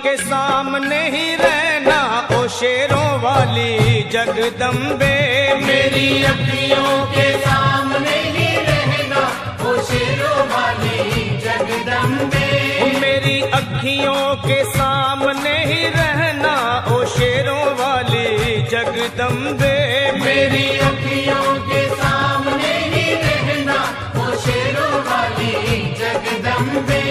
के सामने ही रहना ओ शेरों वाली जगदम्बे। मेरी अखियों के सामने ही रहना ओ शेरों वाली जगदम्बे। मेरी अखियों के सामने ही रहना ओ शेरों वाली जगदम्बे। मेरी अखियों के सामने ही रहना ओ शेरों वाली जगदम्बे।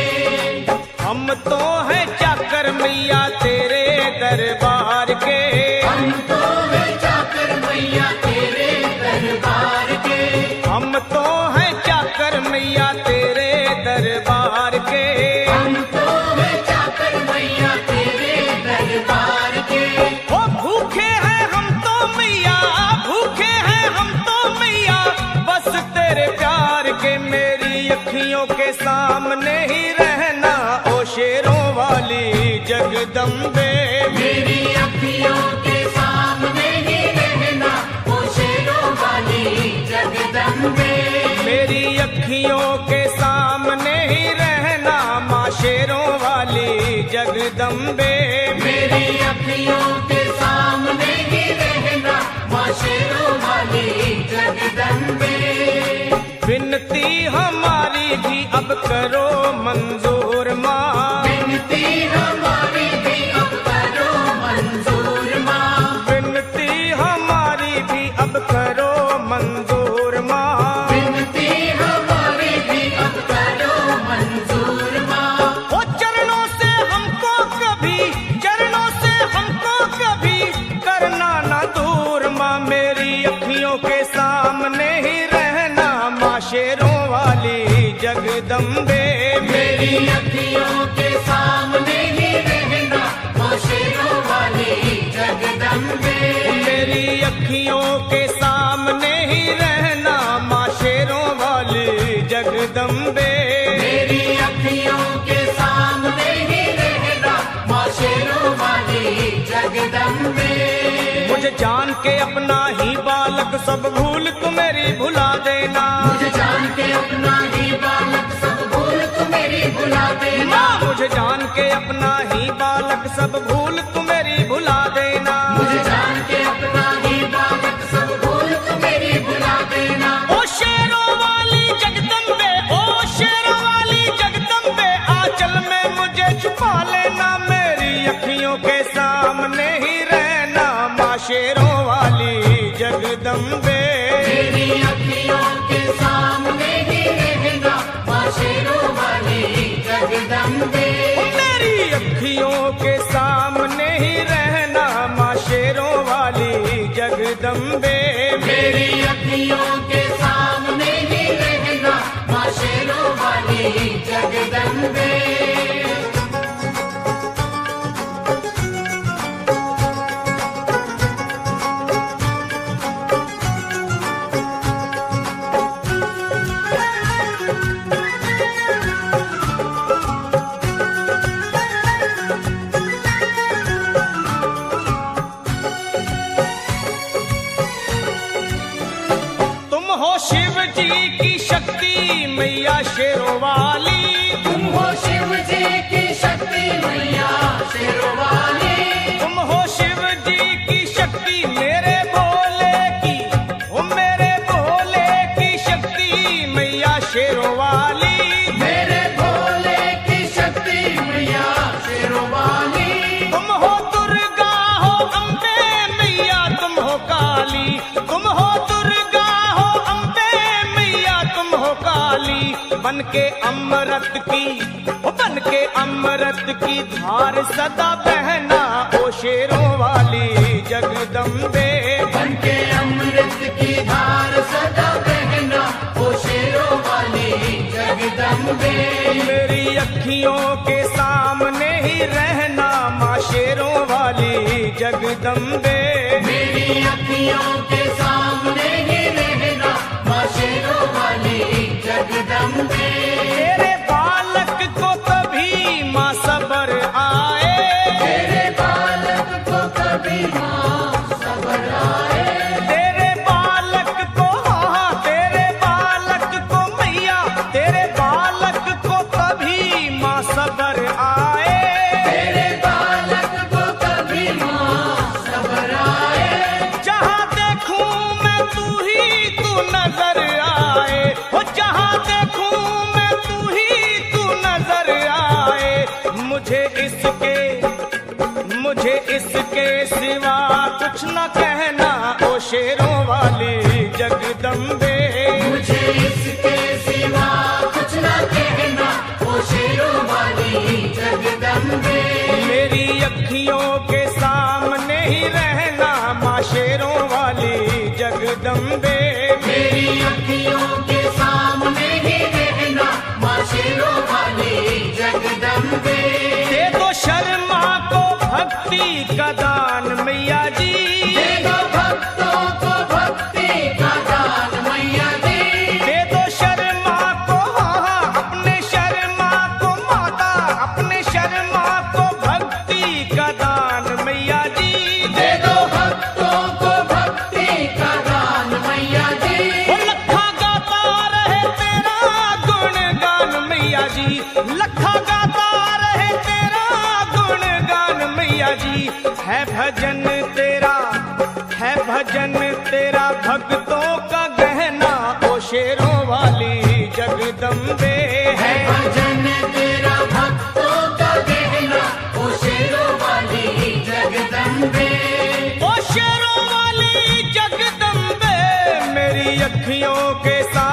हम तो हैं चाकर मैया तेरे दरबार के। हम तो हैं चाकर मैया तेरे दरबार के। हम तो हैं चाकर मैया तेरे दरबार के। हम तो हैं चाकर मैया तेरे दरबार के। ओ भूखे हैं हम तो मैया, भूखे हैं हम तो मैया बस तेरे प्यार के। मेरी अखियों के सामने ही रहना ओ शेरों वाली जगदम्बे। मेरी अखियों के सामने ही रहना ओ शेरों वाली जगदम्बे। मेरी अखियों के सामने ही रहना माँ शेरों वाली जगदम्बे। मेरी अखियों के सामने ही रहना माँ शेरों वाली जगदम्बे। विनती हमारी भी अब करो मंजूर माँ। विनती हमारी भी अब करो मंजूर माँ। विनती हमारी भी अब करो मंजूर माँ। विनती हमारी भी अब करो मंजूर माँ। ओ चरणों से हमको कभी, चरणों से हमको कभी करना ना दूर माँ। मेरी अखियों के सामने ही रहना माँ शेरों वाली जगदम्बे। मेरी अखियों के सामने ही रहना माँ शेरों वाली जगदम्बे। मेरी अखियों के सामने ही रहना माँ शेरों वाली जगदम्बे। मेरी अखियों के सामने ही रहना माँ शेरों वाली जगदम्बे। मुझे जान के अपना ही बालक सब भूल तू मेरी भुला देना। मुझे जान के अपना ही बालक सब भूल तू मेरी भुला देना। मुझे जान के अपना ही बालक सब भूल तू मेरी भुला देना। मुझे जान के अपना ही बालक सब भूल तू मेरी भुला देना। ओ शेरों वाली जगदम्बे, ओ शेरों वाली जगदम्बे आंचल में मुझे छुपा लेना। मेरी अखियों के सामने ही रहना माँ शेरों वाली जगदम्बे। मेरी अखियों के सामने ही रहना माँ शेरों वाली जगदम्बे। मेरी अखियों के सामने ही रहना माँ शेरों वाली जगदम्बे। मेरी अखियों के सामने ही रहना माँ शेरों वाली जगदम्बे। तुम हो शिव जी की शक्ति मैया शेरों वाली। तुम हो शिव जी की शक्ति मैया शेरों वाली। तुम हो शिव जी की शक्ति मेरे भोले की, ओ मेरे भोले की शक्ति मैया शेरों वाली। मेरे भोले की शक्ति मैया शेरों वाली। तुम हो दुर्गा हो अम्बे मैया तुम हो काली। तुम हो दुर्गा हो अम्बे मैया तुम हो काली। बन के अमृत की, ओ बन के अमृत की धार सदा बहना ओ शेरों वाली जगदम्बे। बन के अमृत की धार सदा बहना ओ शेरों वाली जगदम्बे। मेरी अखियों के सामने ही रहना माँ शेरों वाली जगदम्बे। मेरी अखियों के सामने ही रहना माँ शेरों वाली जगदम्बे। तेरे बालक को कभी माँ सबर आए। तेरे बालक को कभी माँ सबर आए। तेरे बालक को, हाँ तेरे बालक को मैया, तेरे बालक को कभी माँ सबर आए। तेरे बालक तू नजर आए, हो जहां देखूं मैं तू ही तू नजर आए। मुझे इसके सिवा कुछ न कहना ओ शेरों वाली जगदम्बे। मुझे इसके सिवा कुछ न कहना ओ शेरों वाली जगदम्बे। मेरी अखियों के सामने ही रहना माँ शेरों वाली जगदम्बे। मेरी अखियों के सामने ही रहना माँ शेरों वाली जगदम्बे। दे दो शर्मा को भक्ति का दान मैया जी, दे दो भक्तों को भक्ति का दान मैया जी। दे दो शर्मा को अपने शर्मा को माता, अपने शर्मा को भक्ति का दान मैया जी। दे दो भक्तों को भक्ति का दान मैया जी। वो लखा गाता रहे तेरा गुणगान मैया जी, लखा गाता रहे तेरा गुणगान मैया जी। है भजन तेरा भक्तों का गहना ओ शेरों वाली जगदम्बे। है भजन तेरा भक्तों का गहना ओ शेरों वाली जगदम्बे। ओ शेरों वाली जगदम्बे, मेरी अखियों के साथ